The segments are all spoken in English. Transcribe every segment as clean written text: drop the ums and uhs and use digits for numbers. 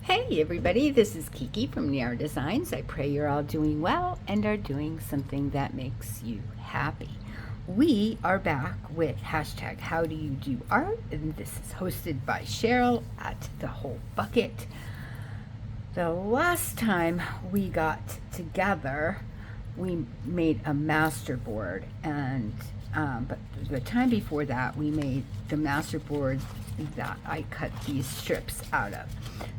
Hey everybody, this is Kiki from Niar Designs. I pray you're all doing well and are doing something that makes you happy. We are back with hashtag How Do You Do Art, and this is hosted by Sharyl at The Whole Bucket. The last time we got together, we made a masterboard, and but the time before that, we made the masterboard that I cut these strips out of.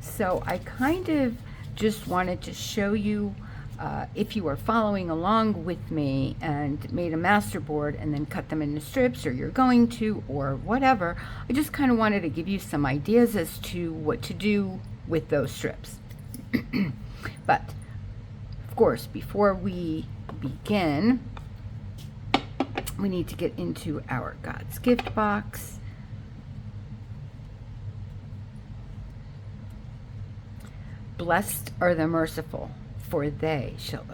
So I kind of just wanted to show you, if you are following along with me and made a masterboard and then cut them into strips, or you're going to, or whatever, I just kind of wanted to give you some ideas as to what to do with those strips. But of course, before we begin, we need to get into our God's gift box. Blessed are the merciful, for they shall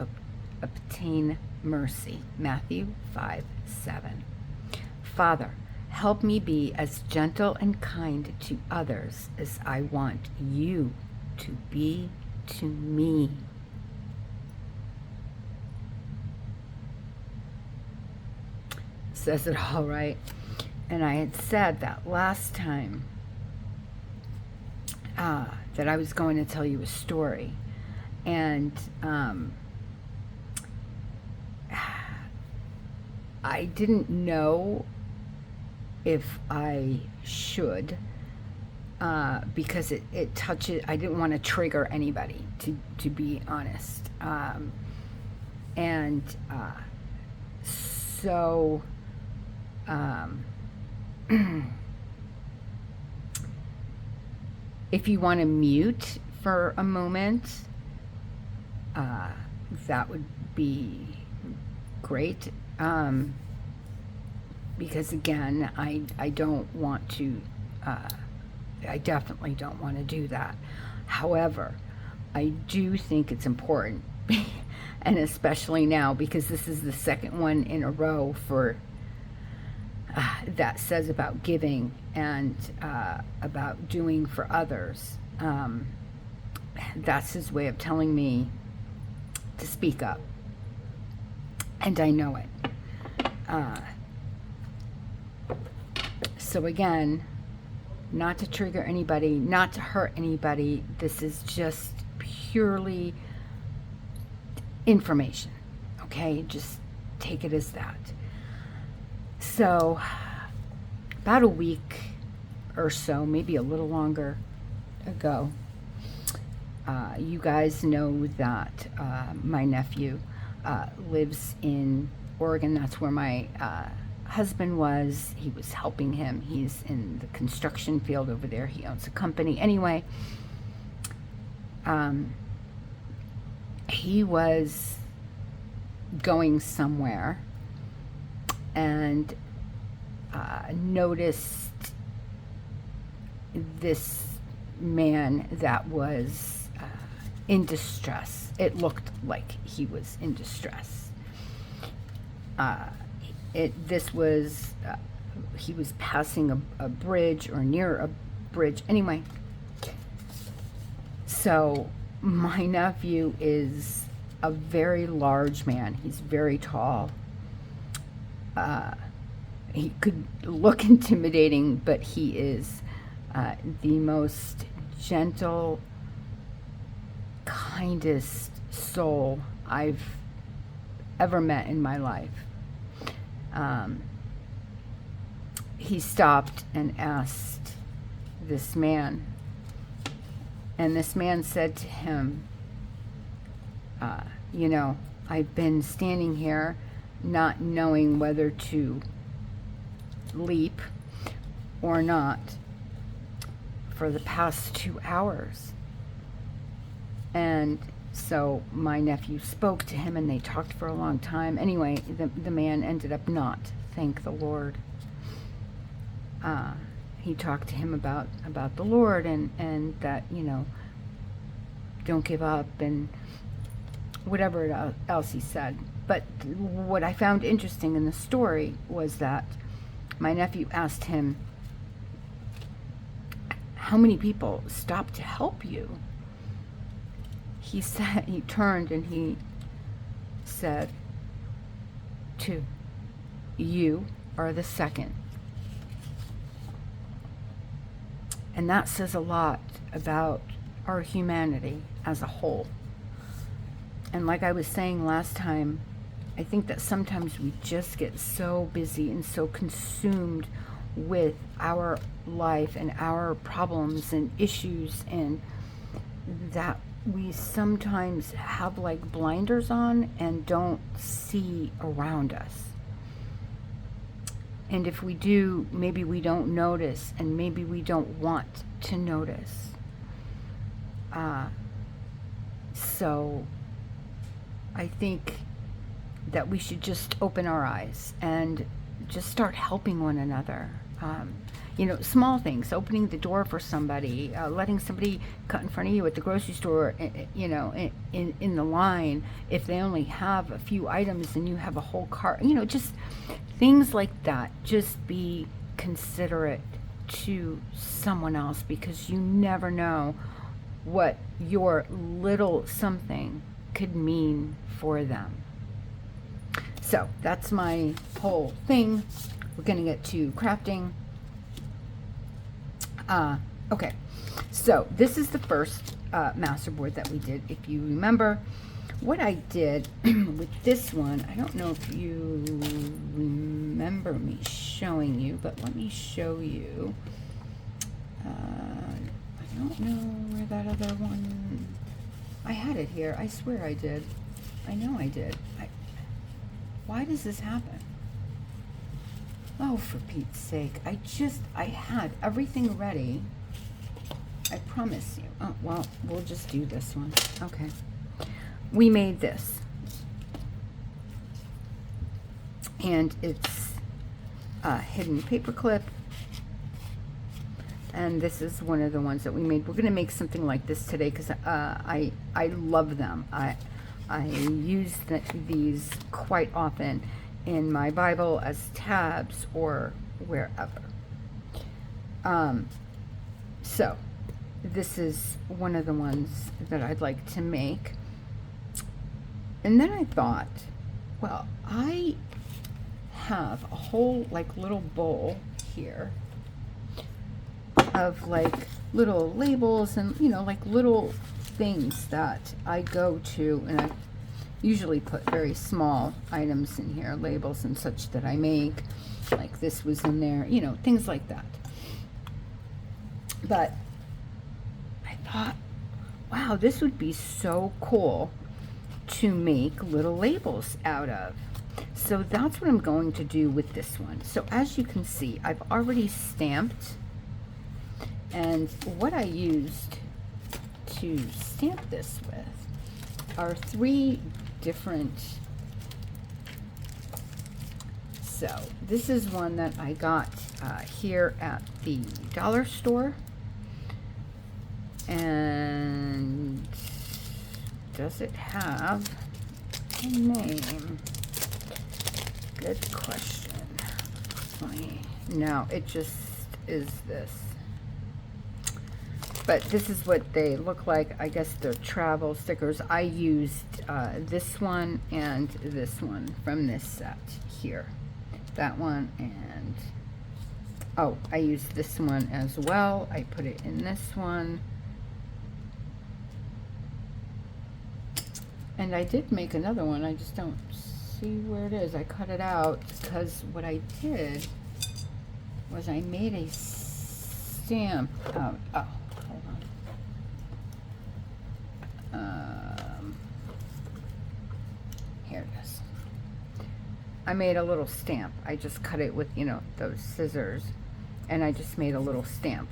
obtain mercy. Matthew 5:7. Father, help me be as gentle and kind to others as I want you to be to me. Says it all right. And I had said that last time that I was going to tell you a story, and I didn't know if I should, because it touches, I didn't want to trigger anybody, to be honest. So if you want to mute for a moment, that would be great. Because again, I don't want to, I definitely don't want to do that. However, I do think it's important, and especially now, because this is the second one in a row for that says about giving and about doing for others. That's his way of telling me to speak up, and I know it. So again, not to trigger anybody, not to hurt anybody. This is just purely information, okay? Just take it as that. So about a week or so, maybe a little longer ago, you guys know that my nephew lives in Oregon. That's where my husband was. He was helping him. He's in the construction field over there. He owns a company. Anyway, he was going somewhere and noticed this man that was in distress. It looked like he was in distress. He was passing a bridge, or near a bridge. Anyway, so my nephew is a very large man. He's very tall. He could look intimidating, but he is the most gentle, kindest soul I've ever met in my life. He stopped and asked this man, and this man said to him, I've been standing here not knowing whether to leap or not for the past 2 hours. And so my nephew spoke to him, and they talked for a long time. Anyway, the man ended up not, thank the Lord. He talked to him about the Lord, and that, don't give up, and whatever else he said. But what I found interesting in the story was that my nephew asked him, how many people stopped to help you? he said, he turned and he said, 2, you are the second. And that says a lot about our humanity as a whole. And like I was saying last time, I think that sometimes we just get so busy and so consumed with our life and our problems and issues, and that we sometimes have like blinders on and don't see around us. And if we do, maybe we don't notice, and maybe we don't want to notice. So I think that we should just open our eyes and just start helping one another. You know, small things, opening the door for somebody, letting somebody cut in front of you at the grocery store, you know, in the line, if they only have a few items and you have a whole cart, you know, just things like that. Just be considerate to someone else, because you never know what your little something could mean for them. So that's my whole thing. We're going to get to crafting. Okay, so this is the first masterboard that we did. If you remember what I did with this one, I don't know if you remember me showing you, but let me show you. I don't know where that other one, I had it here. I swear I did. I know I did. Why does this happen? Oh, for Pete's sake. I had everything ready. I promise you. Oh, well, we'll just do this one. Okay. We made this. And it's a hidden paper clip. And this is one of the ones that we made. We're going to make something like this today because I love them. I use these quite often in my Bible as tabs or wherever. So this is one of the ones that I'd like to make. And then I thought, well, I have a whole like little bowl here of like little labels and, you know, like little things that I go to, and I usually put very small items in here, labels and such that I make, like this was in there, you know, things like that. But I thought, wow, this would be so cool to make little labels out of. So that's what I'm going to do with this one. So as you can see, I've already stamped, and what I used to stamp this with are 3 different. So this is one that I got here at the dollar store. And does it have a name? Good question. No, it just is this. But this is what they look like. I guess they're travel stickers. I used this one and this one from this set here. That one, and oh, I used this one as well. I put it in this one. And I did make another one. I just don't see where it is. I cut it out because what I did was I made a stamp out. Oh. Here it is. I made a little stamp. I just cut it with, you know, those scissors, and I just made a little stamp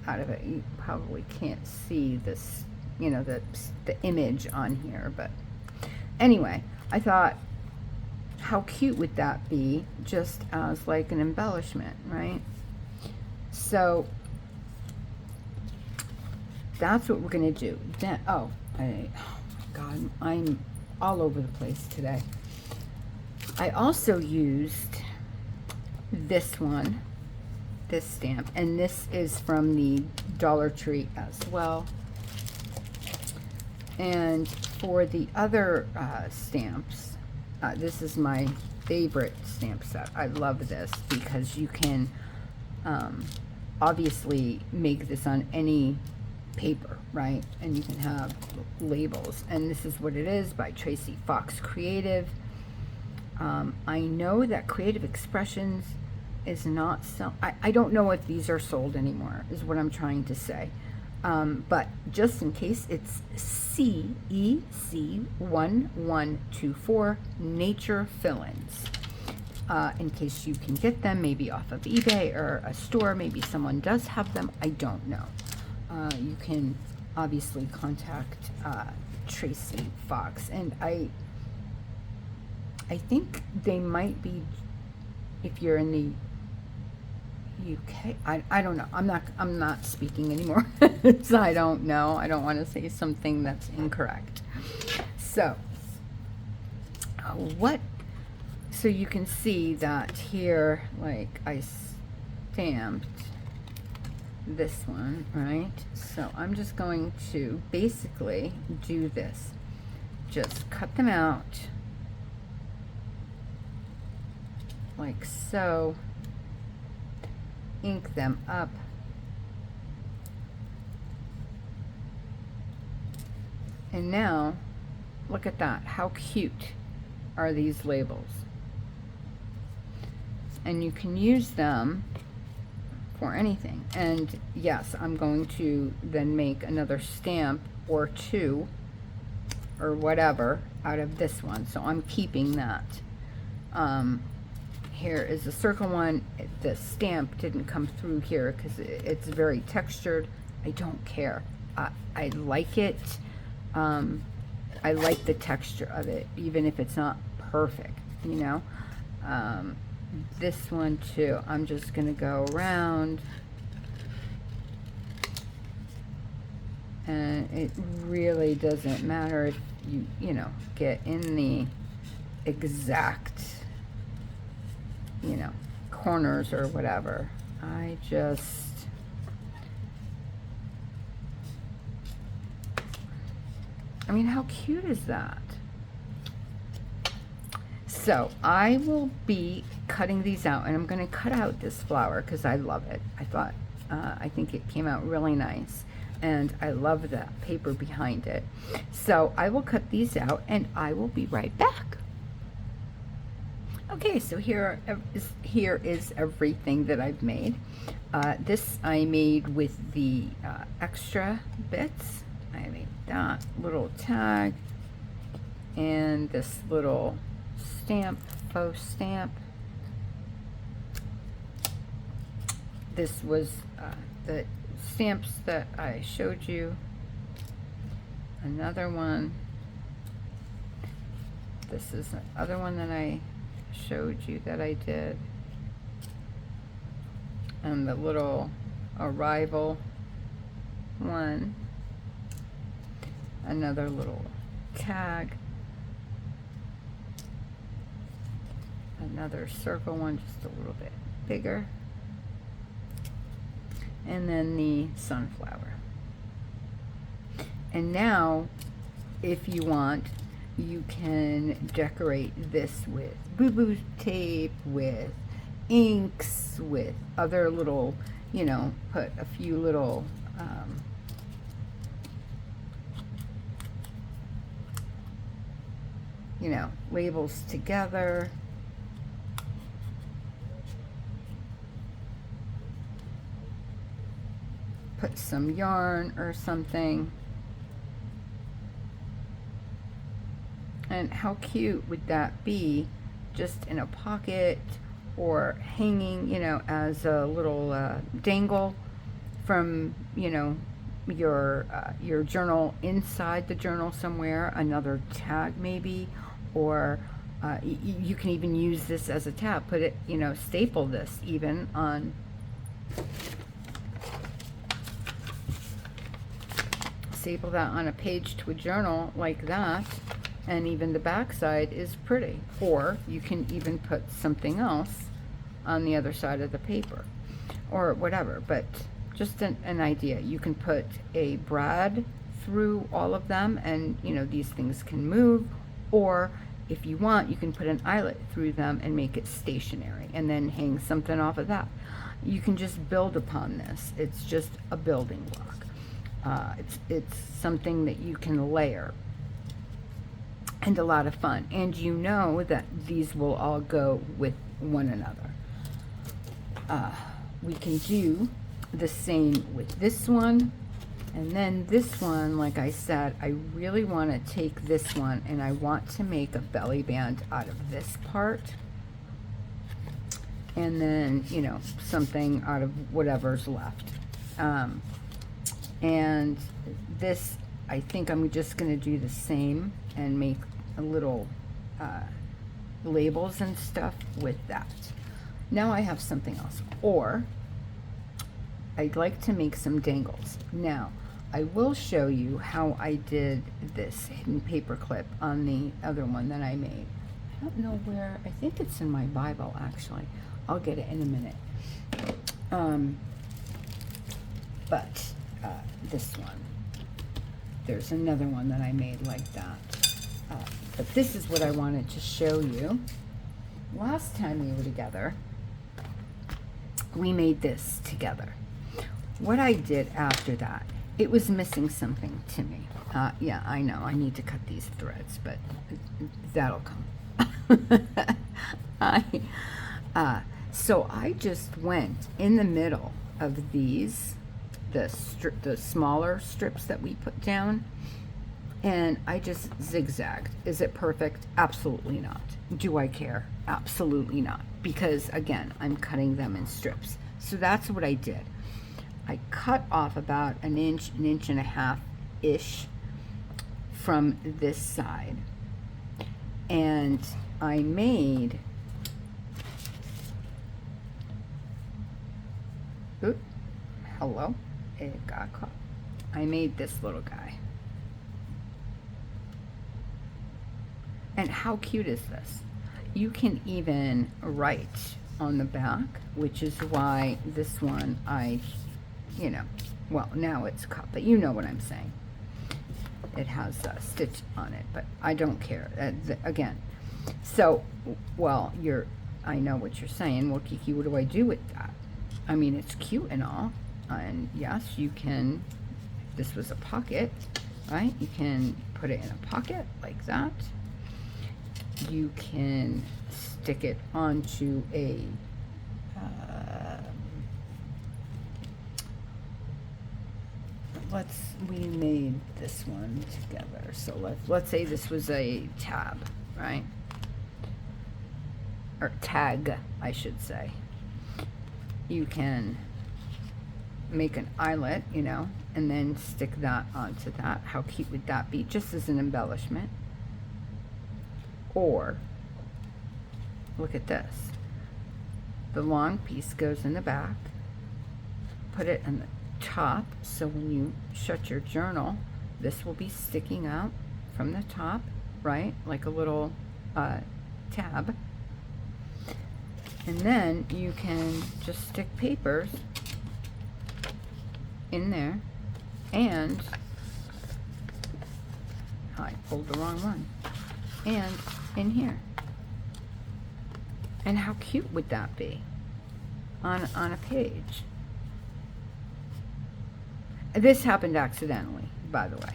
out of it. You probably can't see this, you know, the image on here, but anyway, I thought, how cute would that be just as like an embellishment, right? So that's what we're gonna do. Then, oh my God, I'm all over the place today. I also used this one, this stamp, and this is from the Dollar Tree as well. And for the other stamps, this is my favorite stamp set. I love this because you can obviously make this on any paper, right? And you can have labels. And this is what it is, by Tracy Fox Creative. I know that Creative Expressions is not so. I don't know if these are sold anymore, is what I'm trying to say. But just in case, it's CEC1124 Nature Fill-ins. In case you can get them, maybe off of eBay or a store, maybe someone does have them, I don't know. You can obviously contact Tracy Fox, and I think they might be, if you're in the UK, I don't know. I'm not speaking anymore. So I don't know. I don't want to say something that's incorrect. So so you can see that here, like I stamped this one, right? So I'm just going to basically do this. Just cut them out like so. Ink them up. And now, look at that. How cute are these labels? And you can use them for anything. And yes, I'm going to then make another stamp or two or whatever out of this one. So I'm keeping that. Here is the circle one. The stamp didn't come through here because it's very textured. I don't care. I like it. I like the texture of it, even if it's not perfect, you know. This one too, I'm just gonna go around, and it really doesn't matter if you know, get in the exact, you know, corners or whatever. I mean, how cute is that? So I will be cutting these out, and I'm going to cut out this flower because I love it. I think it came out really nice, and I love the paper behind it. So I will cut these out, and I will be right back. Okay, so here is everything that I've made. This I made with the extra bits. I made that little tag and this little stamp, faux stamp. This was the stamps that I showed you. Another one. This is the other one that I showed you that I did. And the little arrival one. Another little tag. Another circle one, just a little bit bigger. And then the sunflower. And now, if you want, you can decorate this with boo-boo tape, with inks, with other little, you know, put a few little you know, labels together. Put some yarn or something. And how cute would that be, just in a pocket or hanging, you know, as a little dangle from, you know, your journal, inside the journal somewhere, another tag maybe, or you can even use this as a tab. Put it, you know, staple this even on, staple that on a page to a journal like that. And even the back side is pretty. Or you can even put something else on the other side of the paper or whatever. But just an idea. You can put a brad through all of them, and these things can move, or if you want, you can put an eyelet through them and make it stationary and then hang something off of that. You can just build upon this. It's just a building block. It's something that you can layer, and a lot of fun. And that these will all go with one another. We can do the same with this one. And then this one, like I said, I really want to take this one and I want to make a belly band out of this part. And then, something out of whatever's left. And this, I think I'm just going to do the same and make a little labels and stuff with that. Now I have something else. Or I'd like to make some dangles. Now, I will show you how I did this hidden paper clip on the other one that I made. I don't know where, I think it's in my Bible actually. I'll get it in a minute. But this one, there's another one that I made like that. But this is what I wanted to show you. Last time we were together, we made this together. What I did after that, it was missing something to me. Yeah, I know, I need to cut these threads, but that'll come. So I just went in the middle of these, the smaller strips that we put down, and I just zigzagged. Is it perfect? Absolutely not. Do I care? Absolutely not. Because again, I'm cutting them in strips. So that's what I did. I cut off about an inch and a half-ish from this side. And I made, hello, it got caught. I made this little guy. And how cute is this? You can even write on the back, which is why this one well, now it's cut, but you know what I'm saying. It has a stitch on it, but I don't care. Again, so, well, I know what you're saying. Well, Kiki, what do I do with that? I mean, it's cute and all, and yes, you can, this was a pocket, right? You can put it in a pocket like that. You can stick it onto a we made this one together, so let's say this was a tab, right? Or tag, I should say. You can make an eyelet, and then stick that onto that. How cute would that be? Just as an embellishment. Or, look at this. The long piece goes in the back. Put it in the top, so when you shut your journal, this will be sticking out from the top, right? Like a little tab. And then you can just stick papers in there, and I pulled the wrong one, and in here. And how cute would that be on a page? This happened accidentally, by the way.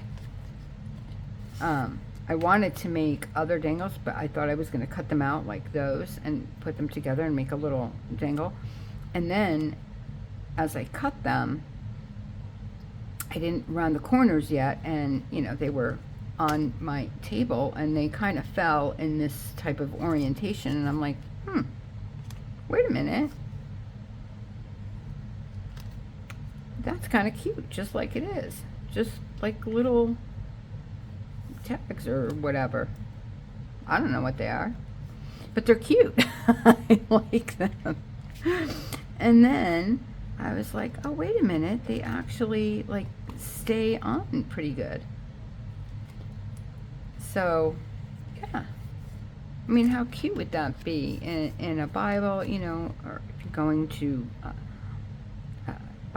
I wanted to make other dangles, but I thought I was going to cut them out like those and put them together and make a little dangle. And then, as I cut them, I didn't round the corners yet, and they were on my table, and they kind of fell in this type of orientation, and I'm like, wait a minute. That's kind of cute, just like it is. Just like little tags or whatever. I don't know what they are, but they're cute. I like them. And then I was like, oh, wait a minute. They actually like stay on pretty good. So, yeah. I mean, how cute would that be in a Bible, or if you're going to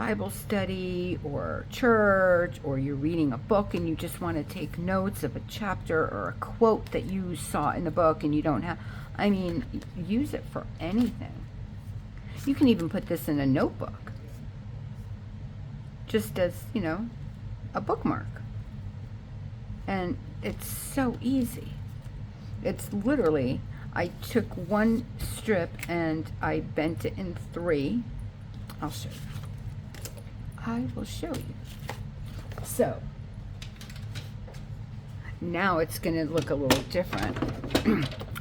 Bible study or church, or you're reading a book and you just want to take notes of a chapter or a quote that you saw in the book and you don't have, I mean, use it for anything. You can even put this in a notebook, just as, you know, a bookmark. And it's so easy. It's literally, I took one strip and I bent it in 3. I'll show you. I will show you. So now it's going to look a little different.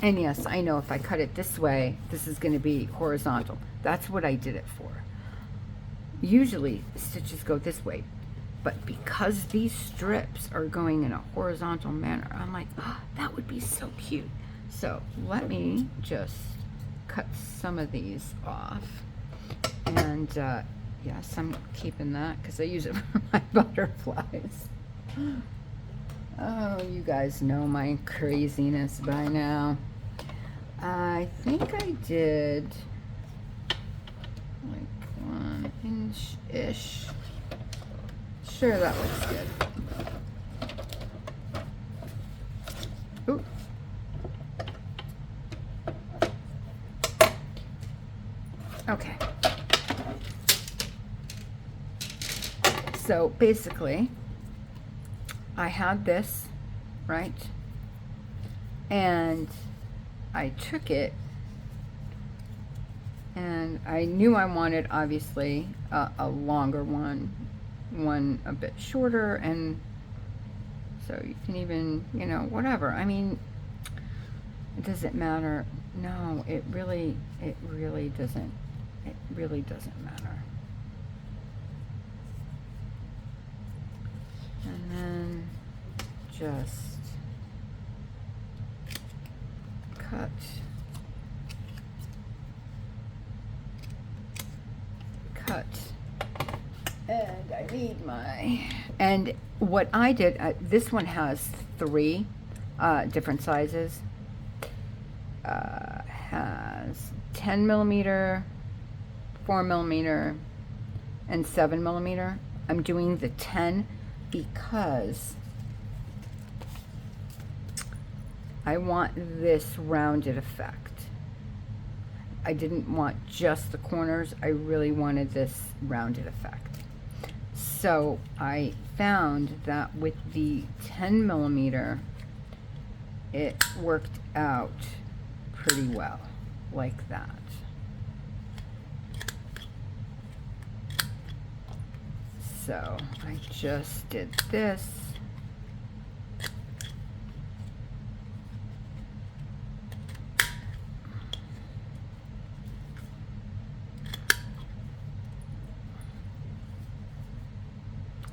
And yes, I know if I cut it this way, this is going to be horizontal. That's what I did it for. Usually stitches go this way, but because these strips are going in a horizontal manner, I'm like, oh, that would be so cute. So let me just cut some of these off. And yes, I'm keeping that because I use it for my butterflies. Oh, you guys know my craziness by now. I think I did like 1 inch-ish. Sure, that looks good. Ooh. Okay. So basically, I had this, right? And I took it, and I knew I wanted, obviously, a longer one a bit shorter, and so you can even, you know, whatever. I mean, does it matter? No, it really doesn't. It really doesn't matter. And then just cut, and I need my, and what I did, this one has 3 different sizes, has 10 millimeter, 4 millimeter, and 7 millimeter. I'm doing the 10 because I want this rounded effect. I didn't want just the corners. I really wanted this rounded effect. So I found that with the 10 millimeter, it worked out pretty well, like that. So I just did this.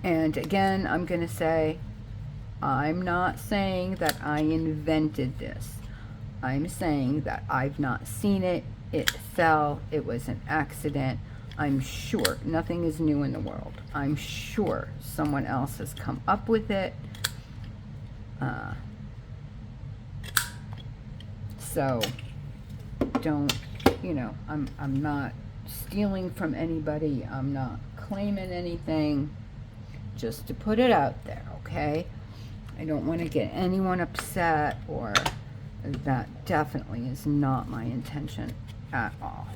And again, I'm going to say, I'm not saying that I invented this. I'm saying that I've not seen it. It fell. It was an accident. I'm sure nothing is new in the world. I'm sure someone else has come up with it. So don't, you know, I'm not stealing from anybody. I'm not claiming anything. Just to put it out there, okay? I don't want to get anyone upset, or that definitely is not my intention at all.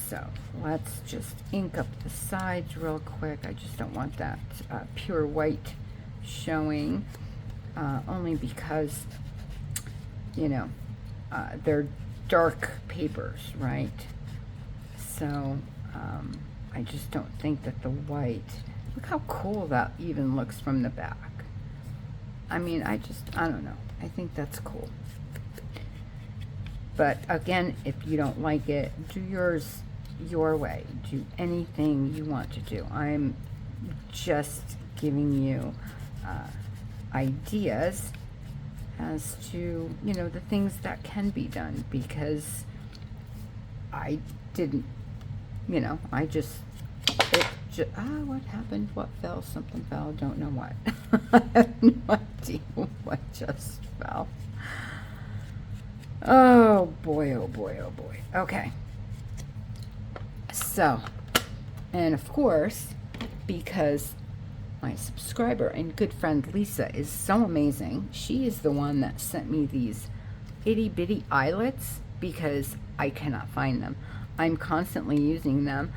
So let's just ink up the sides real quick. I just don't want that pure white showing, only because, you know, they're dark papers, right? So I just don't think that the white, look how cool that even looks from the back. I mean, I don't know. I think that's cool. But again, if you don't like it, do yours your way. Do anything you want to do. I'm just giving you ideas as to, you know, the things that can be done, because I didn't, you know, what happened? What fell? Something fell. Don't know what. I have no idea what just fell. Oh boy, oh boy, oh boy. Okay. So, And of course, because my subscriber and good friend Lisa is so amazing, she is the one that sent me these itty bitty eyelets because I cannot find them. I'm constantly using them.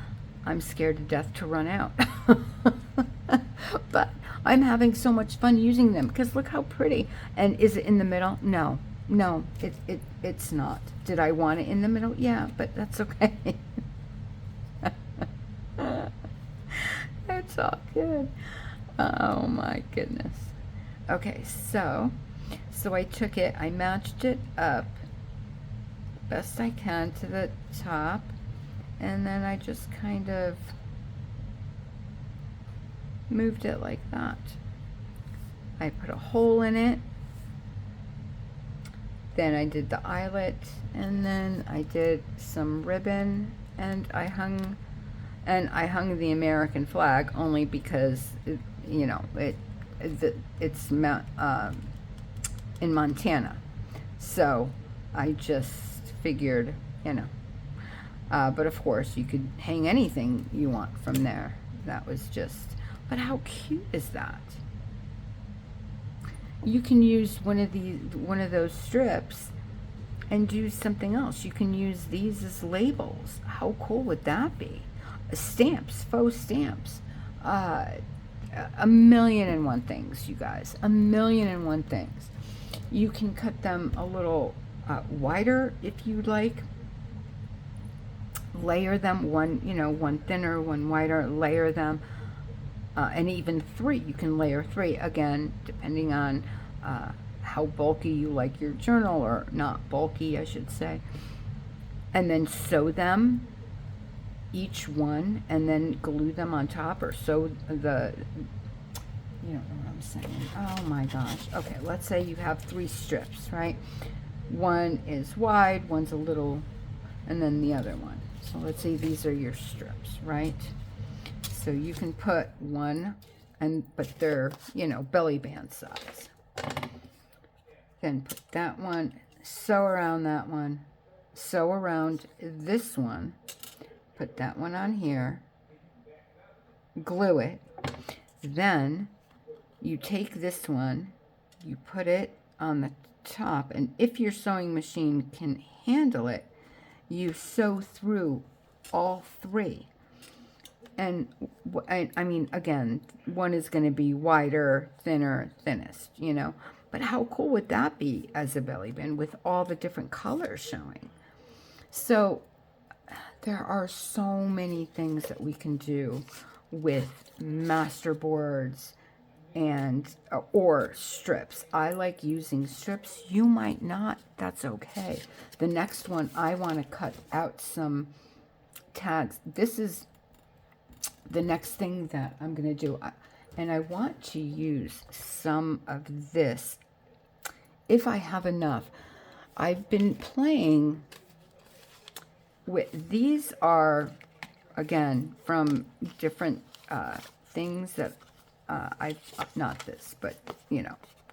I'm scared to death to run out. But I'm having so much fun using them because look how pretty. And is it in the middle? No. No, it's not. Did I want it in the middle? Yeah, but that's okay. It's all good. Oh my goodness. Okay, so I took it, I matched it up best I can to the top, and then I just kind of moved it like that. I put a hole in it, then I did the eyelet, and then I did some ribbon, and I hung the American flag only because you know it's in Montana, so I just figured, you know, but of course you could hang anything you want from there. That was just, but how cute is that? You can use one of those strips and do something else. You can use these as labels. How cool would that be? Stamps, faux stamps. A million and one things, you guys. A million and one things. You can cut them a little wider if you'd like. Layer them, one thinner, one wider, layer them. And even three, you can layer three, again, depending on how bulky you like your journal, or not bulky, I should say. And then sew them, each one, and then glue them on top, or sew the, you don't know what I'm saying. Oh my gosh. Okay, let's say you have 3 strips, right? One is wide, one's a little, and then the other one. So let's say these are your strips, right? So you can put one, but they're, belly band size. Then put that one, sew around that one, sew around this one, put that one on here, glue it. Then you take this one, you put it on the top, and if your sewing machine can handle it, you sew through all 3. And I mean, again, one is going to be wider, thinner, thinnest, But how cool would that be as a belly band with all the different colors showing? So there are so many things that we can do with masterboards and or strips. I like using strips. You might not. That's okay. The next one, I want to cut out some tags. This is the next thing that I'm going to do. And I want to use some of this if I have enough. I've been playing with, these are, again, from different things that I've, not this, but,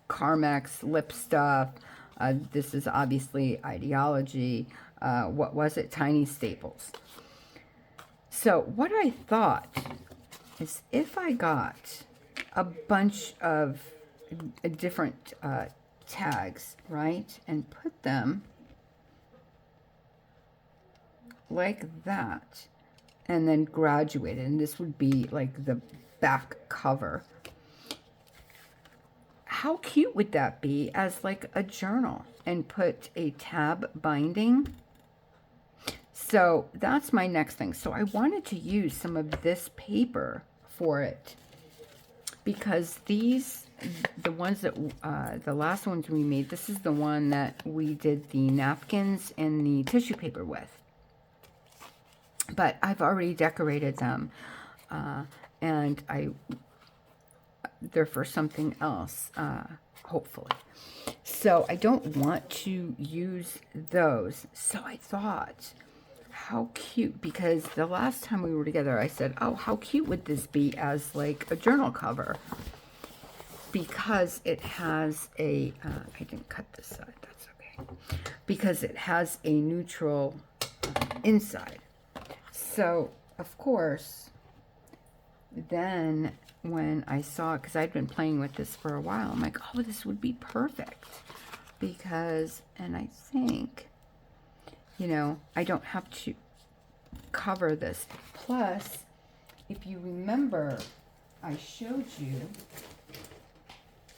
Carmex, lip stuff. This is obviously Ideology. What was it? Tiny Staples. So what I thought is if I got a bunch of different tags, right, and put them like that, and then graduated, and this would be like the back cover. How cute would that be as like a journal, and put a tab binding? So that's my next thing. So I wanted to use some of this paper for it, because these, the ones that, the last ones we made, this is the one that we did the napkins and the tissue paper with. But I've already decorated them, and they're for something else, hopefully. So I don't want to use those. So I thought, how cute, because the last time we were together, I said, oh, how cute would this be as like a journal cover? Because it has a, I didn't cut this side, that's okay. Because it has a neutral inside. So, of course, then when I saw it, because I'd been playing with this for a while, I'm like, oh, this would be perfect. Because, and I think, you know, I don't have to cover this. Plus, if you remember, I showed you,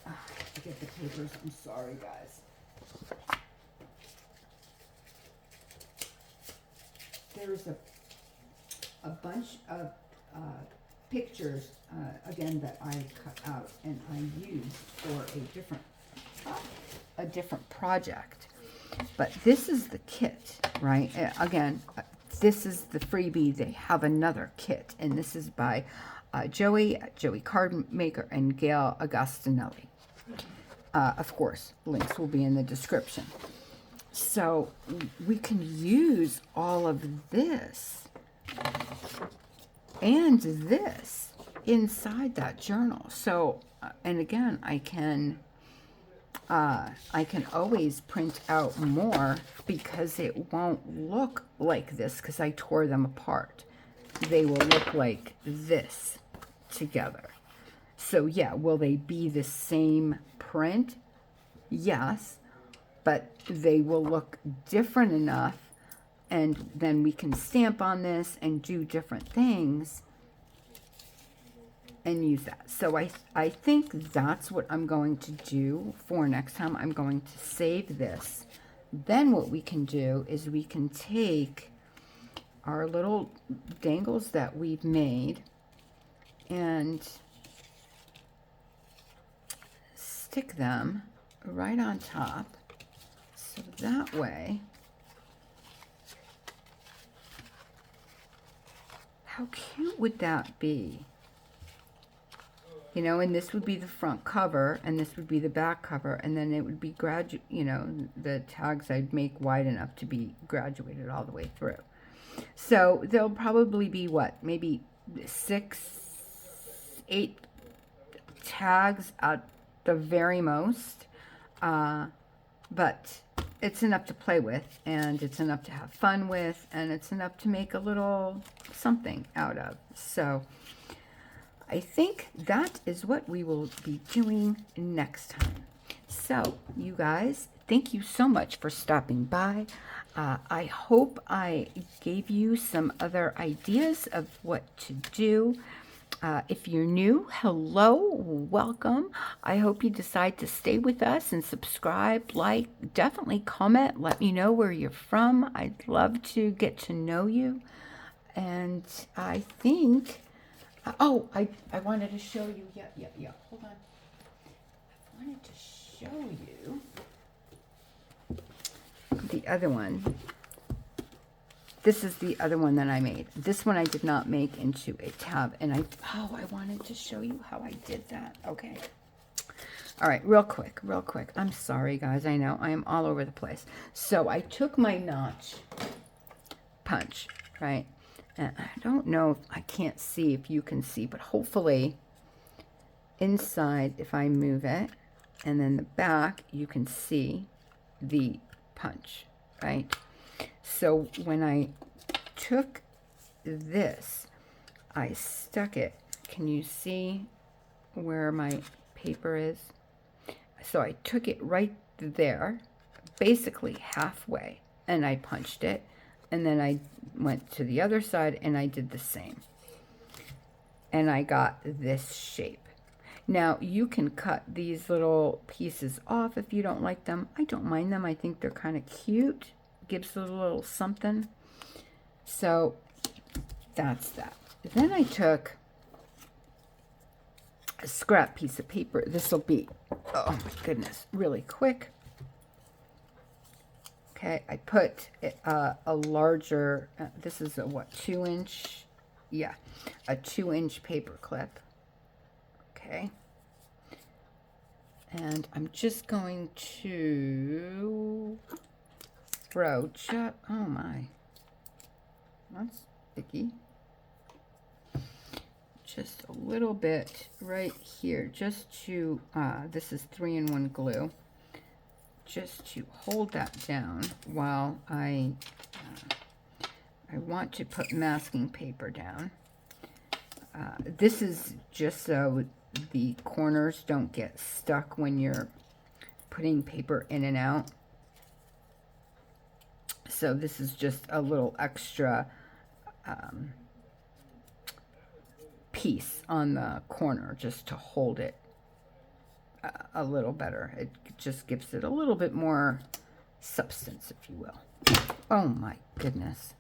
I have to get the papers, I'm sorry guys. There's a bunch of pictures, again, that I cut out and I used for a different project. But this is the kit, right? Again, this is the freebie. They have another kit, and this is by Joey Card Maker, and Gail Agostinelli. Of course, links will be in the description. So we can use all of this and this inside that journal. So, and again, I can always print out more because it won't look like this because I tore them apart. They will look like this together. So yeah, will they be the same print? Yes, but they will look different enough, and then we can stamp on this and do different things and use that. So I think that's what I'm going to do for next time. I'm going to save this. Then what we can do is we can take our little dangles that we've made and stick them right on top. So that way, how cute would that be? You know, and this would be the front cover, and this would be the back cover, and then it would be you know, the tags I'd make wide enough to be graduated all the way through. So there'll probably be what, maybe 6, 8 tags at the very most, but it's enough to play with, and it's enough to have fun with, and it's enough to make a little something out of. So I think that is what we will be doing next time. So you guys, thank you so much for stopping by. I hope I gave you some other ideas of what to do. If you're new, hello, welcome. I hope you decide to stay with us and subscribe, like, definitely comment. Let me know where you're from. I'd love to get to know you. And I think, oh, I wanted to show you, yeah, hold on. I wanted to show you the other one. This is the other one that I made. This one I did not make into a tab. And I wanted to show you how I did that. Okay. All right, real quick. I'm sorry, guys. I know I am all over the place. So I took my notch punch, right? And I don't know if I can't see if you can see, but hopefully inside, if I move it, and then the back, you can see the punch, right? So when I took this, I stuck it. Can you see where my paper is? So I took it right there, basically halfway, and I punched it. And then I went to the other side and I did the same. And I got this shape. Now, you can cut these little pieces off if you don't like them. I don't mind them. I think they're kind of cute. Gives a little something. So that's that. Then I took a scrap piece of paper. This will be, oh my goodness, really quick. Okay, I put a larger, this is a what, 2-inch? Yeah, a 2-inch paper clip. Okay. And I'm just going to throw, oh my, that's sticky. Just a little bit right here, just to, this is 3-in-1 glue, just to hold that down while I want to put masking paper down. This is just so the corners don't get stuck when you're putting paper in and out. So this is just a little extra piece on the corner just to hold it a little better. It just gives it a little bit more substance, if you will. Oh my goodness.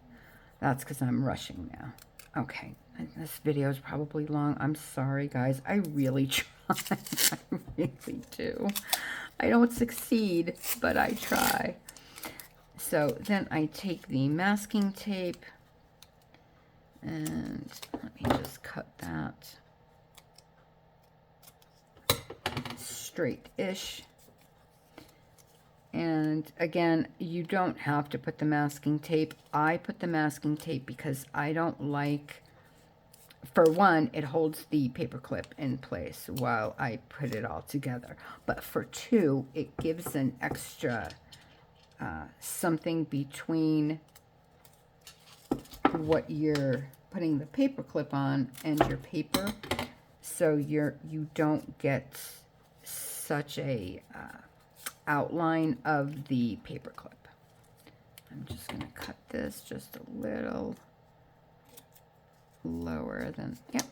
That's because I'm rushing now. Okay, this video is probably long. I'm sorry, guys. I really try. I really do. I don't succeed, but I try. So then I take the masking tape and let me just cut that straight-ish. And again, you don't have to put the masking tape. I put the masking tape because I don't like, for one, it holds the paper clip in place while I put it all together. But for two, it gives an extra something between what you're putting the paper clip on and your paper, so you don't get such a outline of the paper clip. I'm just going to cut this just a little lower than, yep,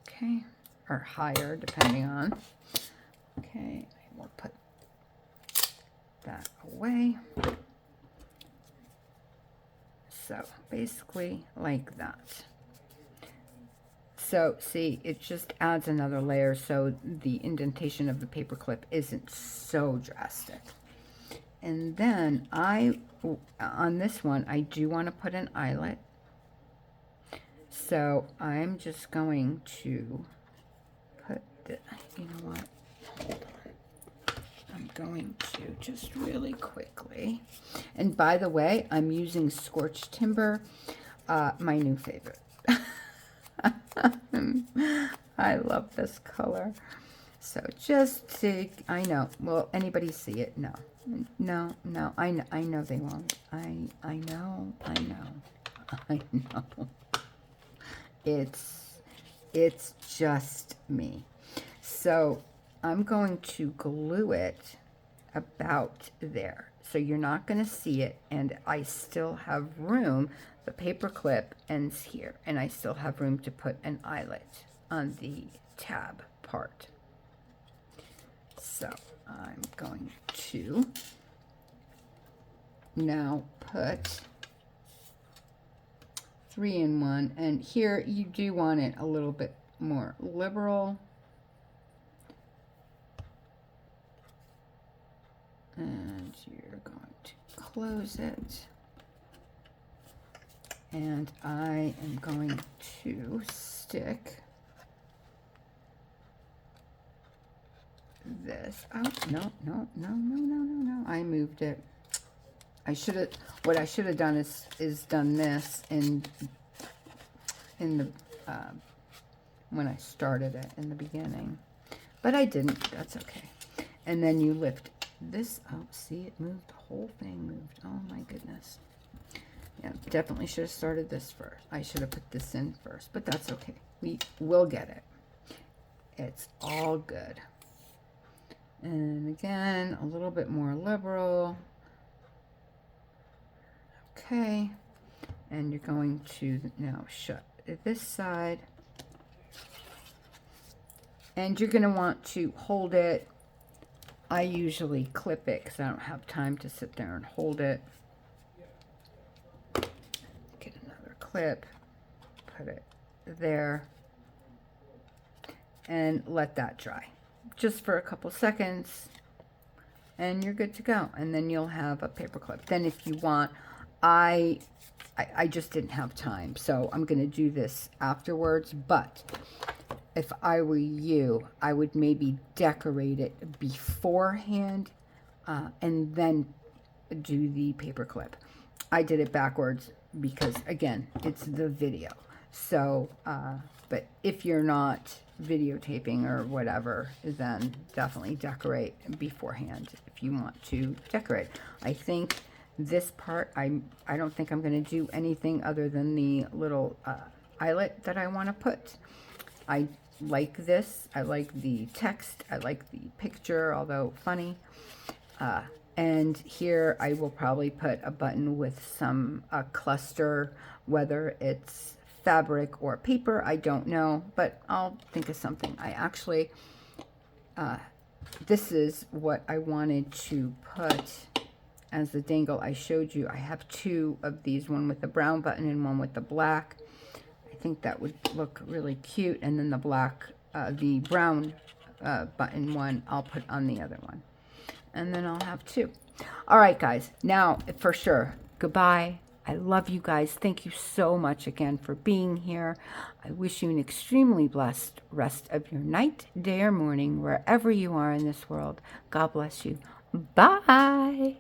okay, or higher depending on. Okay, we'll put that away. So basically like that. So see, it just adds another layer so the indentation of the paper clip isn't so drastic. And then on this one, I do want to put an eyelet. So I'm just going to put the, you know what, hold on. I'm going to just really quickly. And by the way, I'm using Scorched Timber, my new favorite. I love this color. So just to, I know, will anybody see it? No. No, no, I know they won't. I know. It's just me. So I'm going to glue it about there. So you're not going to see it, and I still have room. The paper clip ends here, and I still have room to put an eyelet on the tab part. So I'm going to now put 3-in-1, and here you do want it a little bit more liberal. And you're going to close it. And I am going to stick this. Oh, no. I moved it. What I should have done is done this in the, when I started it in the beginning. But I didn't. That's okay. And then you lift this up. See, it moved. The whole thing moved. Oh my goodness. Yeah, definitely should have started this first. I should have put this in first, but that's okay. We will get it. It's all good. And again, a little bit more liberal. Okay. And you're going to now shut this side. And you're going to want to hold it. I usually clip it because I don't have time to sit there and hold it. Get another clip, put it there, and let that dry just for a couple seconds, and you're good to go. And then you'll have a paper clip. Then if you want, I just didn't have time, so I'm going to do this afterwards. But if I were you, I would maybe decorate it beforehand and then do the paper clip. I did it backwards because, again, it's the video. So, but if you're not videotaping or whatever, then definitely decorate beforehand if you want to decorate. I think this part, I don't think I'm going to do anything other than the little eyelet that I want to put. I like this. I like the text. I like the picture, although funny. And here I will probably put a button with some cluster, whether it's fabric or paper, I don't know, but I'll think of something. I actually, this is what I wanted to put as the dangle I showed you. I have two of these, one with the brown button and one with the black. I think that would look really cute. And then the black, the brown button one, I'll put on the other one. And then I'll have two. All right, guys. Now, for sure, goodbye. I love you guys. Thank you so much again for being here. I wish you an extremely blessed rest of your night, day, or morning, wherever you are in this world. God bless you. Bye.